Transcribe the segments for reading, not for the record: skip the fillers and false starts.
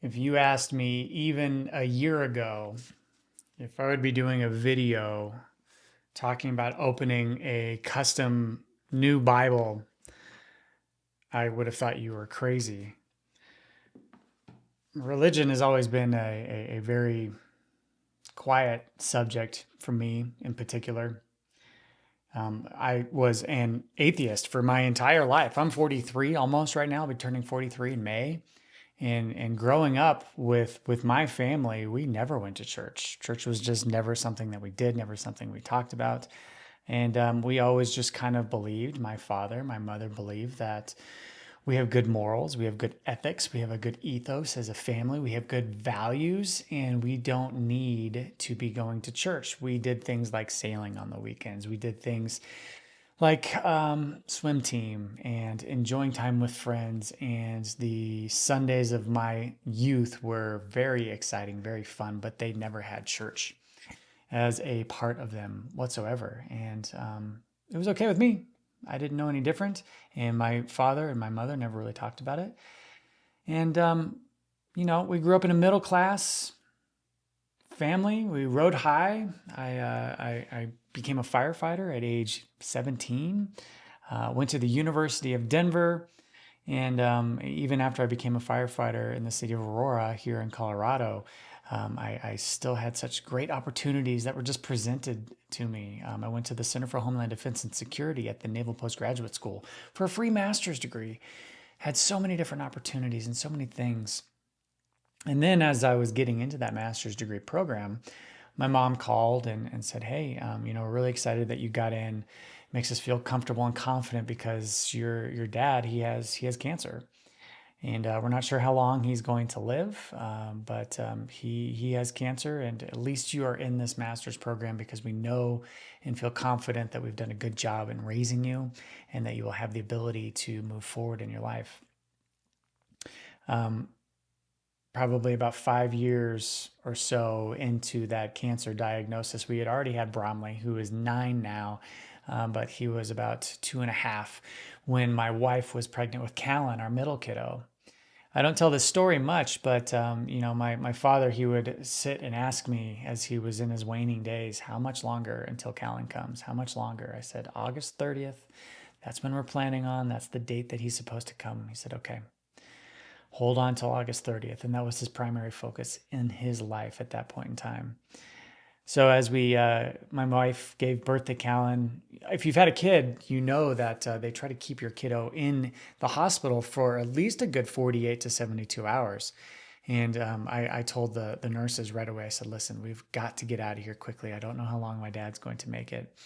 If you asked me even a year ago if I would be doing a video talking about opening a custom new Bible, I would have thought you were crazy. Religion has always been a very quiet subject for me in particular. I was an atheist for my entire life. I'm 43 almost right now. I'll be turning 43 in May. And growing up with my family, we never went to church. Church was just never something that we did, never something we talked about. And we always just kind of believed, my father, my mother believed that we have good morals, we have good ethics, we have a good ethos as a family, we have good values, and we don't need to be going to church. We did things like sailing on the weekends. We did things like swim team and enjoying time with friends. And the Sundays of my youth were very exciting, very fun, but they never had church as a part of them whatsoever. And it was okay with me. I didn't know any different. And my father and my mother never really talked about it. And, we grew up in a middle class family. We rode high. I became a firefighter at age 17. Went to the University of Denver. And even after I became a firefighter in the city of Aurora here in Colorado, I still had such great opportunities that were just presented to me. I went to the Center for Homeland Defense and Security at the Naval Postgraduate School for a free master's degree. Had so many different opportunities and so many things. And then as I was getting into that master's degree program, my mom called and said, "Hey, we're really excited that you got in. Makes us feel comfortable and confident because your dad, he has cancer. And we're not sure how long he's going to live, but he has cancer, and at least you are in this master's program because we know and feel confident that we've done a good job in raising you and that you will have the ability to move forward in your life." Probably about 5 years or so into that cancer diagnosis, we had already had Bromley, who is 9 now, but he was about 2.5 when my wife was pregnant with Callan, our middle kiddo. I don't tell this story much, but my father, he would sit and ask me as he was in his waning days, "How much longer until Callan comes? How much longer?" I said, "August 30th. That's when we're planning on. That's the date that he's supposed to come." He said, "Okay, hold on till August 30th." And that was his primary focus in his life at that point in time. So as my wife gave birth to Callan, if you've had a kid, you know that they try to keep your kiddo in the hospital for at least a good 48 to 72 hours. And I told the nurses right away, I said, "Listen, we've got to get out of here quickly. I don't know how long my dad's going to make it."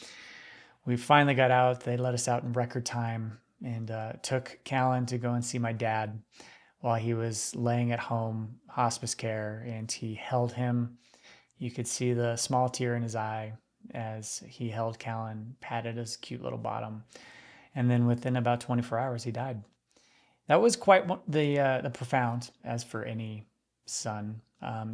We finally got out. They let us out in record time and took Callan to go and see my dad while he was laying at home, hospice care, and he held him. You could see the small tear in his eye as he held Callan, patted his cute little bottom, and then within about 24 hours, he died. That was quite the profound, as for any son,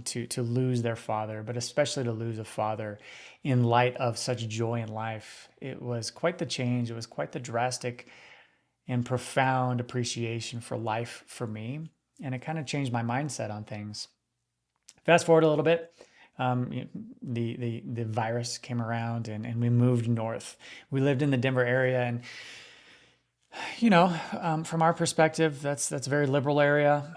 to lose their father, but especially to lose a father in light of such joy in life. It was quite the change. It was quite the drastic and profound appreciation for life for me. And it kind of changed my mindset on things. Fast forward a little bit, the virus came around and we moved north. We lived in the Denver area, and from our perspective, that's a very liberal area,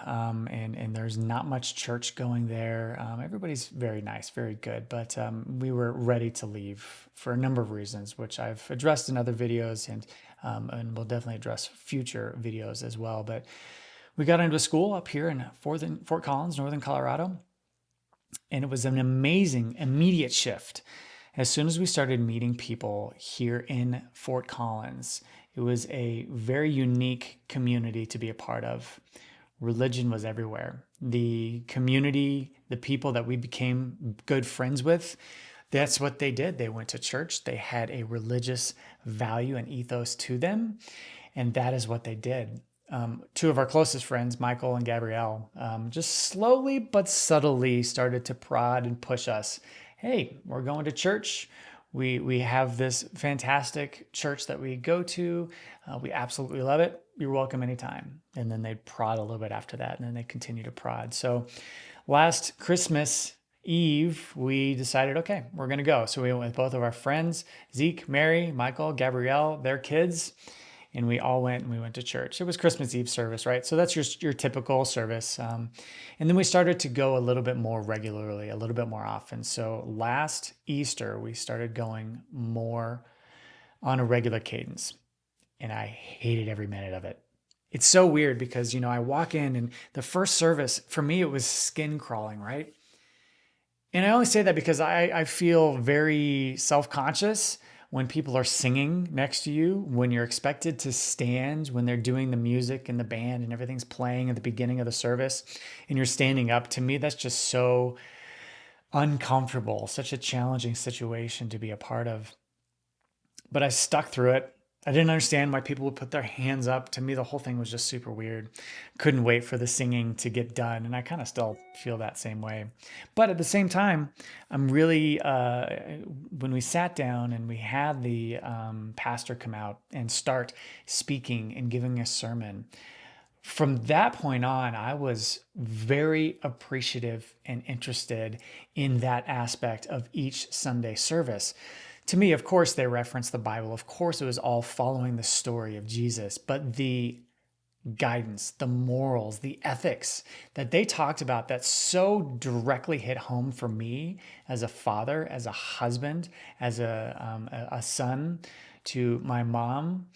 and there's not much church going there. Everybody's very nice, very good, but we were ready to leave for a number of reasons, which I've addressed in other videos, and we'll definitely address future videos as well. But we got into a school up here in Fort Collins, northern Colorado, and it was an amazing immediate shift. As soon as we started meeting people here in Fort Collins, it was a very unique community to be a part of. Religion was everywhere. The community, the people that we became good friends with, that's what they did. They went to church. They had a religious value and ethos to them, and that is what they did. Two of our closest friends, Michael and Gabrielle, just slowly but subtly started to prod and push us. "Hey, we're going to church. We have this fantastic church that we go to. We absolutely love it. you're welcome anytime. And then they'd prod a little bit after that, and then they continue to prod. So last Christmas Eve, we decided, okay, we're going to go. So we went with both of our friends, Zeke, Mary, Michael, Gabrielle, their kids, and we all went and we went to church. It was Christmas Eve service, right? So that's your typical service. And then we started to go a little bit more regularly, a little bit more often. So last Easter, we started going more on a regular cadence, and I hated every minute of it. It's so weird because, I walk in and the first service, for me, it was skin crawling, right? And I only say that because I feel very self-conscious when people are singing next to you, when you're expected to stand, when they're doing the music and the band and everything's playing at the beginning of the service and you're standing up. To me, that's just so uncomfortable, such a challenging situation to be a part of. But I stuck through it. I didn't understand why people would put their hands up. To me, the whole thing was just super weird. Couldn't wait for the singing to get done. And I kind of still feel that same way. But at the same time, I'm really, when we sat down and we had the pastor come out and start speaking and giving a sermon, from that point on, I was very appreciative and interested in that aspect of each Sunday service. To me, of course, they referenced the Bible. Of course, it was all following the story of Jesus, but the guidance, the morals, the ethics that they talked about that so directly hit home for me as a father, as a husband, as a son to my mom.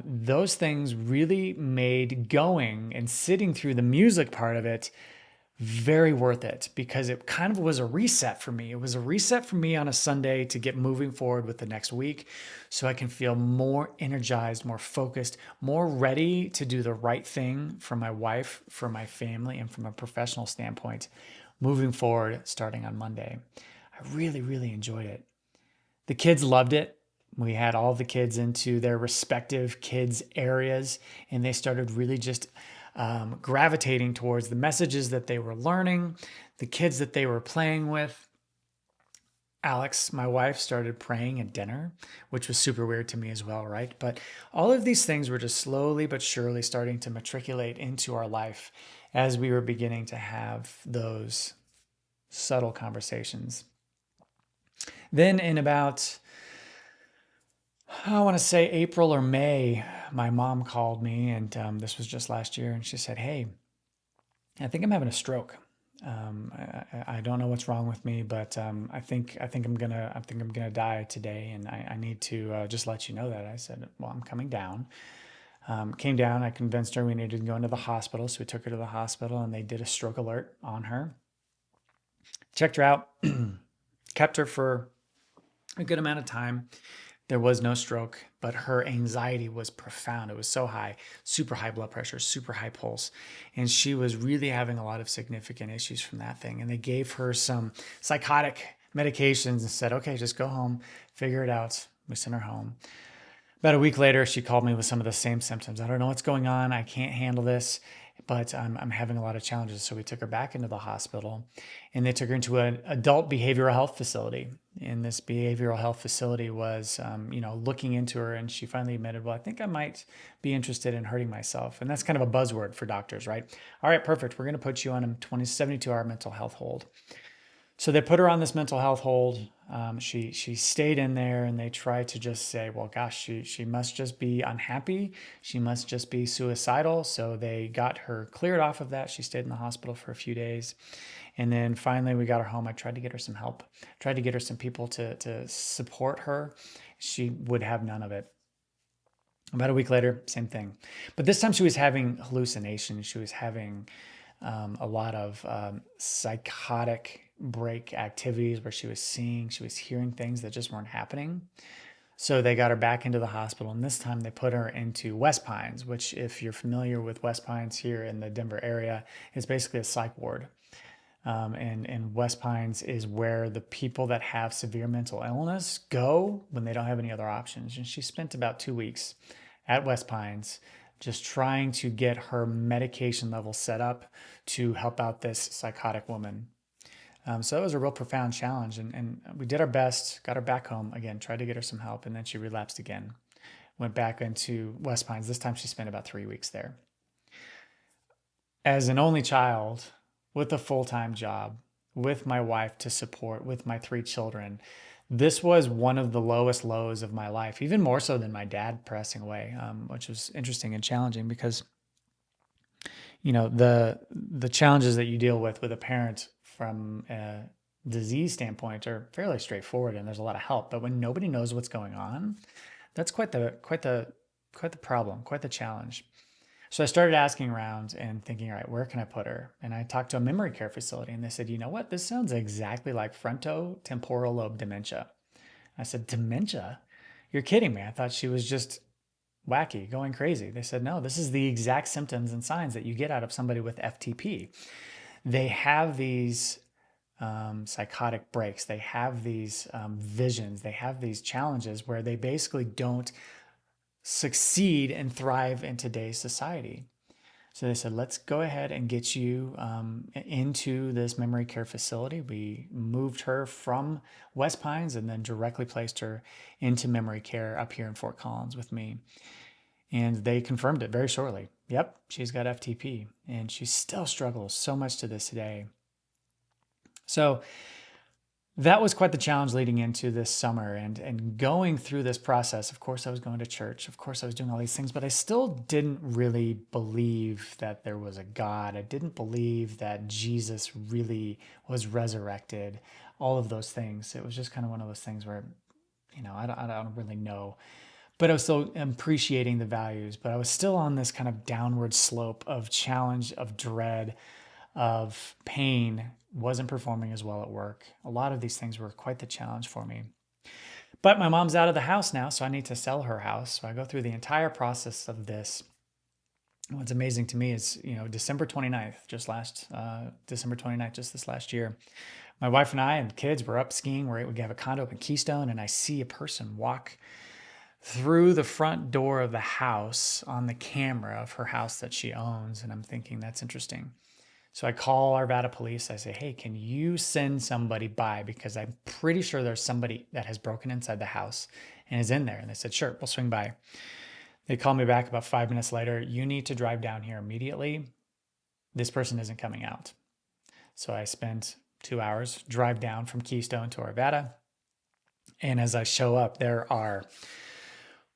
Those things really made going and sitting through the music part of it very worth it, because it kind of was a reset for me. It was a reset for me on a Sunday to get moving forward with the next week so I can feel more energized, more focused, more ready to do the right thing for my wife, for my family, and from a professional standpoint moving forward starting on Monday. I really, really enjoyed it. The kids loved it. We had all the kids into their respective kids' areas, and they started really just gravitating towards the messages that they were learning, the kids that they were playing with. Alex, my wife, started praying at dinner, which was super weird to me as well, right? But all of these things were just slowly but surely starting to matriculate into our life as we were beginning to have those subtle conversations. Then in about, I want to say April or May, my mom called me, and this was just last year, and she said, "Hey, I think I'm having a stroke. I don't know what's wrong with me, but I think I'm gonna die today, and I need to just let you know that." I said, "Well, I'm coming down." Came down. I convinced her we needed to go into the hospital, so we took her to the hospital, and they did a stroke alert on her. Checked her out, kept her for a good amount of time. There was no stroke, but her anxiety was profound. It was so high, super high blood pressure, super high pulse. And she was really having a lot of significant issues from that thing. And they gave her some psychotic medications and said, "Okay, just go home, figure it out." We sent her home. About a week later, she called me with some of the same symptoms. "I don't know what's going on. I can't handle this, but I'm having a lot of challenges." So we took her back into the hospital, and they took her into an adult behavioral health facility. And this behavioral health facility was, looking into her, and she finally admitted, "Well, I think I might be interested in hurting myself." And that's kind of a buzzword for doctors, right? "All right, perfect. We're going to put you on a 72-hour mental health hold." So they put her on this mental health hold. She stayed in there, and they tried to just say, "Well, gosh, she must just be unhappy. She must just be suicidal." So they got her cleared off of that. She stayed in the hospital for a few days. And then finally we got her home. I tried to get her some help, tried to get her some people to support her. She would have none of it. About a week later, same thing. But this time she was having hallucinations. She was having a lot of psychotic break activities where she was hearing things that just weren't happening. So they got her back into the hospital, and this time they put her into West Pines, which, if you're familiar with West Pines here in the Denver area, is basically a psych ward. And West Pines is where the people that have severe mental illness go when they don't have any other options. And she spent about 2 weeks at West Pines just trying to get her medication level set up to help out this psychotic woman. So that was a real profound challenge. And we did our best, got her back home again, tried to get her some help, and then she relapsed again. went back into West Pines. This time she spent about 3 weeks there. As an only child with a full-time job, with my wife to support, with my 3 children, this was one of the lowest lows of my life, even more so than my dad passing away, which was interesting and challenging because the challenges that you deal with a parent from a disease standpoint are fairly straightforward, and there's a lot of help. But when nobody knows what's going on, that's quite the problem, quite the challenge. So I started asking around and thinking, all right, where can I put her? And I talked to a memory care facility, and they said, you know what? This sounds exactly like frontotemporal lobe dementia. I said, dementia? You're kidding me. I thought she was just wacky, going crazy. They said, no, this is the exact symptoms and signs that you get out of somebody with FTP. They have these psychotic breaks. They have these visions. They have these challenges where they basically don't succeed and thrive in today's society. So they said, let's go ahead and get you into this memory care facility. We moved her from West Pines and then directly placed her into memory care up here in Fort Collins with me. And they confirmed it very shortly. Yep, she's got FTP, and she still struggles so much to this day. So that was quite the challenge leading into this summer and going through this process. Of course, I was going to church. Of course, I was doing all these things, but I still didn't really believe that there was a God. I didn't believe that Jesus really was resurrected, all of those things. It was just kind of one of those things where, I don't really know. But I was still appreciating the values, but I was still on this kind of downward slope of challenge, of dread, of pain, wasn't performing as well at work. A lot of these things were quite the challenge for me. But my mom's out of the house now, so I need to sell her house. So I go through the entire process of this. What's amazing to me is, December 29th, just this last year, my wife and I and kids were up skiing. We have a condo up in Keystone, and I see a person walk through the front door of the house on the camera of her house that she owns. And I'm thinking, that's interesting. So I call Arvada police. I say, hey, can you send somebody by? Because I'm pretty sure there's somebody that has broken inside the house and is in there. And they said, sure, we'll swing by. They called me back about 5 minutes later. You need to drive down here immediately. This person isn't coming out. So I spent 2 hours, drive down from Keystone to Arvada. And as I show up, there are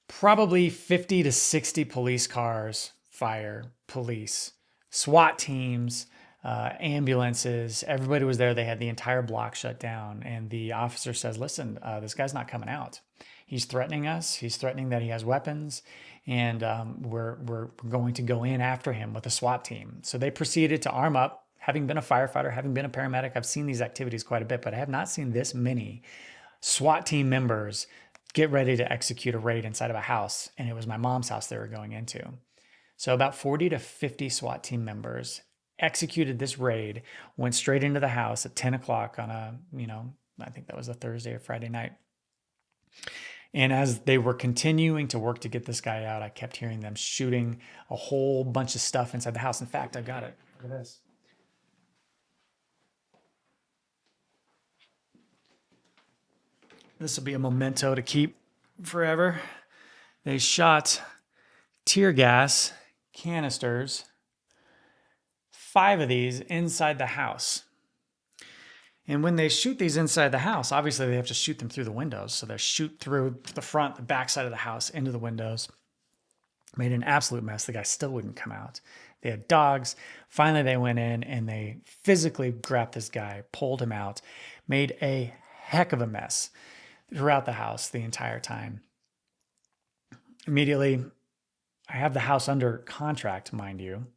probably 50 to 60 police cars, fire, police, SWAT teams, ambulances. Everybody was there. They had the entire block shut down. And the officer says, listen, this guy's not coming out. He's threatening us. He's threatening that he has weapons. And we're going to go in after him with a SWAT team. So they proceeded to arm up. Having been a firefighter, having been a paramedic, I've seen these activities quite a bit, but I have not seen this many SWAT team members get ready to execute a raid inside of a house. And it was my mom's house they were going into. So about 40 to 50 SWAT team members executed this raid, went straight into the house at 10 o'clock on I think that was a Thursday or Friday night. And as they were continuing to work to get this guy out, I kept hearing them shooting a whole bunch of stuff inside the house. In fact, I got it. Look at this. This will be a memento to keep forever. They shot tear gas canisters, 5 of these inside the house. And when they shoot these inside the house, obviously they have to shoot them through the windows. So they shoot through the front, the back side of the house, into the windows. Made an absolute mess. The guy still wouldn't come out. They had dogs. Finally, they went in and they physically grabbed this guy, pulled him out, made a heck of a mess throughout the house the entire time. Immediately, I have the house under contract, mind you,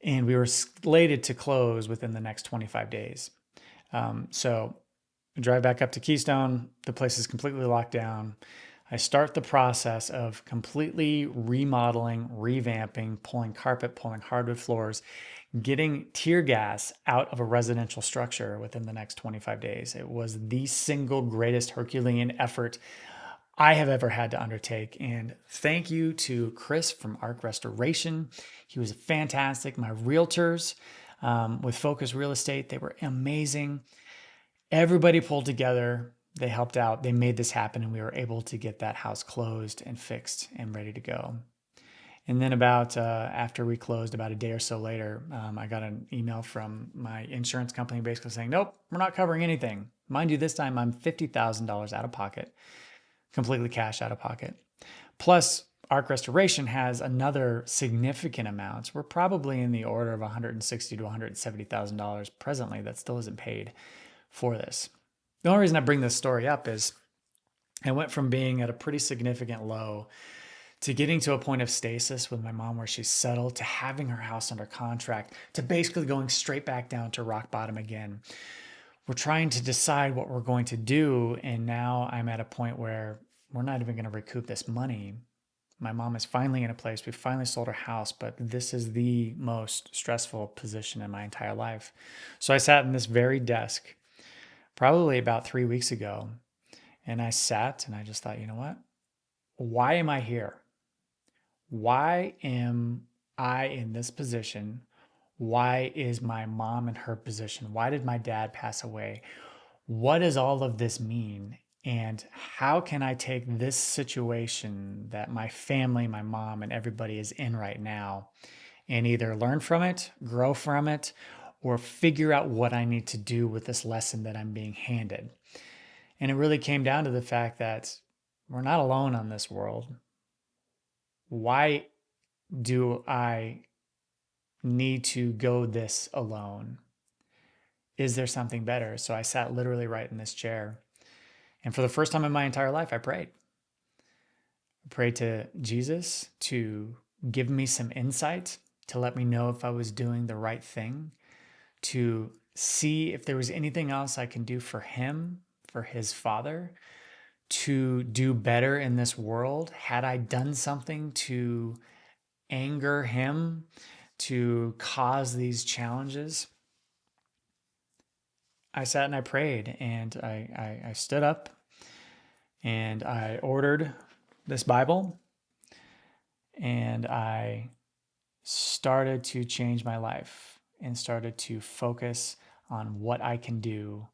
and we were slated to close within the next 25 days. So I drive back up to Keystone. The place is completely locked down. I start the process of completely remodeling, revamping, pulling carpet, pulling hardwood floors, getting tear gas out of a residential structure within the next 25 days. It was the single greatest Herculean effort I have ever had to undertake. And thank you to Chris from Arc Restoration. He was fantastic. My realtors with Focus Real Estate, they were amazing. Everybody pulled together. They helped out. They made this happen, and we were able to get that house closed and fixed and ready to go. And then about after we closed, about a day or so later, I got an email from my insurance company basically saying, nope, we're not covering anything. Mind you, this time I'm $50,000 out of pocket, completely cash out of pocket. Plus, Arc Restoration has another significant amount. We're probably in the order of $160,000 to $170,000 presently that still isn't paid for this. The only reason I bring this story up is I went from being at a pretty significant low to getting to a point of stasis with my mom where she's settled, to having her house under contract, to basically going straight back down to rock bottom again. We're trying to decide what we're going to do, and now I'm at a point where we're not even going to recoup this money. My mom is finally in a place, we finally sold her house, but this is the most stressful position in my entire life. So I sat in this very desk probably about 3 weeks ago, and I sat and I just thought, you know what? Why am I here? Why am I in this position? Why is my mom in her position? Why did my dad pass away? What does all of this mean? And how can I take this situation that my family, my mom, and everybody is in right now and either learn from it, grow from it, or figure out what I need to do with this lesson that I'm being handed? And it really came down to the fact that we're not alone on this world. Why do I need to go this alone? Is there something better? So I sat literally right in this chair. And for the first time in my entire life, I prayed. I prayed to Jesus to give me some insight, to let me know if I was doing the right thing, to see if there was anything else I can do for him, for his father, to do better in this world. Had I done something to anger him, to cause these challenges? I sat and I prayed, and I stood up and I ordered this Bible, and I started to change my life and started to focus on what I can do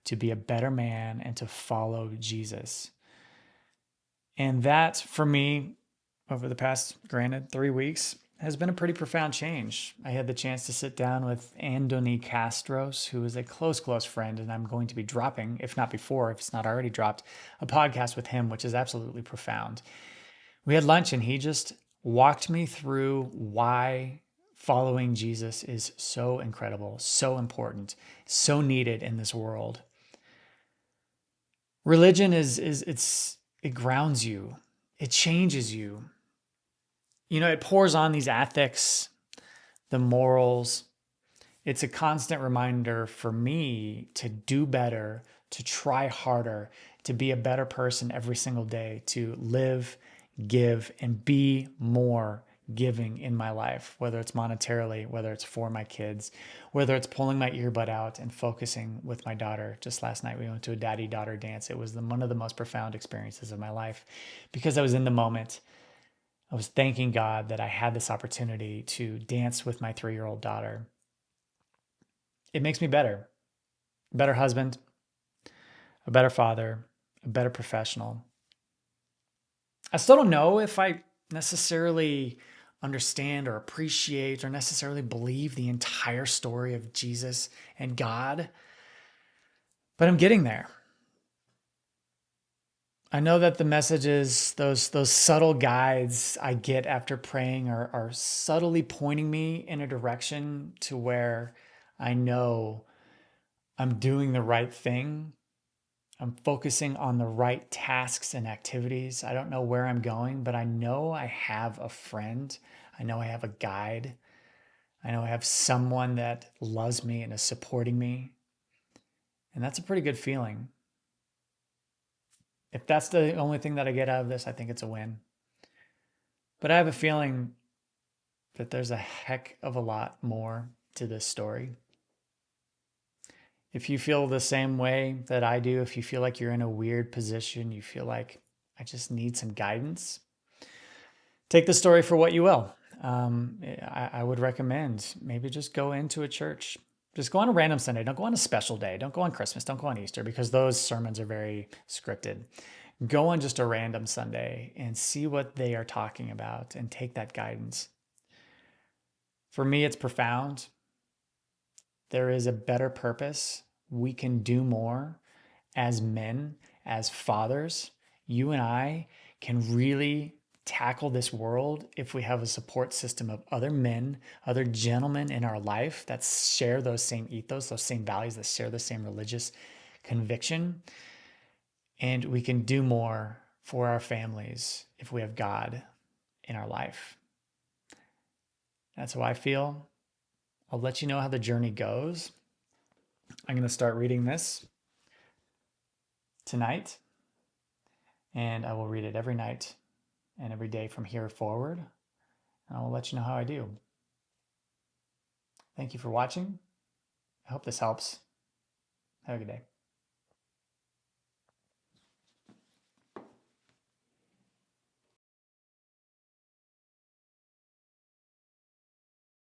to be a better man and to follow Jesus. And that, for me, over the past, granted, 3 weeks, has been a pretty profound change. I had the chance to sit down with Andoni Castros, who is a close friend, and I'm going to be dropping, if not before, if it's not already dropped, a podcast with him, which is absolutely profound. We had lunch, and he just walked me through why following Jesus is so incredible, so important, so needed in this world. Religion it grounds you. It changes you. It pours on these ethics, the morals. It's a constant reminder for me to do better, to try harder, to be a better person every single day, to live, give, and be more giving in my life, whether it's monetarily, whether it's for my kids, whether it's pulling my earbud out and focusing with my daughter. Just last night, we went to a daddy-daughter dance. It was one of the most profound experiences of my life because I was in the moment. I was thanking God that I had this opportunity to dance with my 3-year-old daughter. It makes me better. A better husband, a better father, a better professional. I still don't know if I necessarily understand or appreciate or necessarily believe the entire story of Jesus and God, but I'm getting there. I know that the messages, those subtle guides I get after praying are subtly pointing me in a direction to where I know I'm doing the right thing. I'm focusing on the right tasks and activities. I don't know where I'm going, but I know I have a friend. I know I have a guide. I know I have someone that loves me and is supporting me. And that's a pretty good feeling. If that's the only thing that I get out of this, I think it's a win. But I have a feeling that there's a heck of a lot more to this story. If you feel the same way that I do, if you feel like you're in a weird position, you feel like I just need some guidance, take the story for what you will. I would recommend maybe just go into a church, Just go on a random Sunday. Don't go on a special day. Don't go on Christmas. Don't go on Easter because those sermons are very scripted. Go on just a random Sunday and see what they are talking about and take that guidance. For me, it's profound. There is a better purpose. We can do more as men, as fathers. You and I can really tackle this world if we have a support system of other men, other gentlemen in our life that share those same ethos, those same values, that share the same religious conviction. And we can do more for our families if we have God in our life. That's how I feel. I'll let you know how the journey goes. I'm going to start reading this tonight, and I will read it every night and every day from here forward. And I will let you know how I do. Thank you for watching. I hope this helps. Have a good day.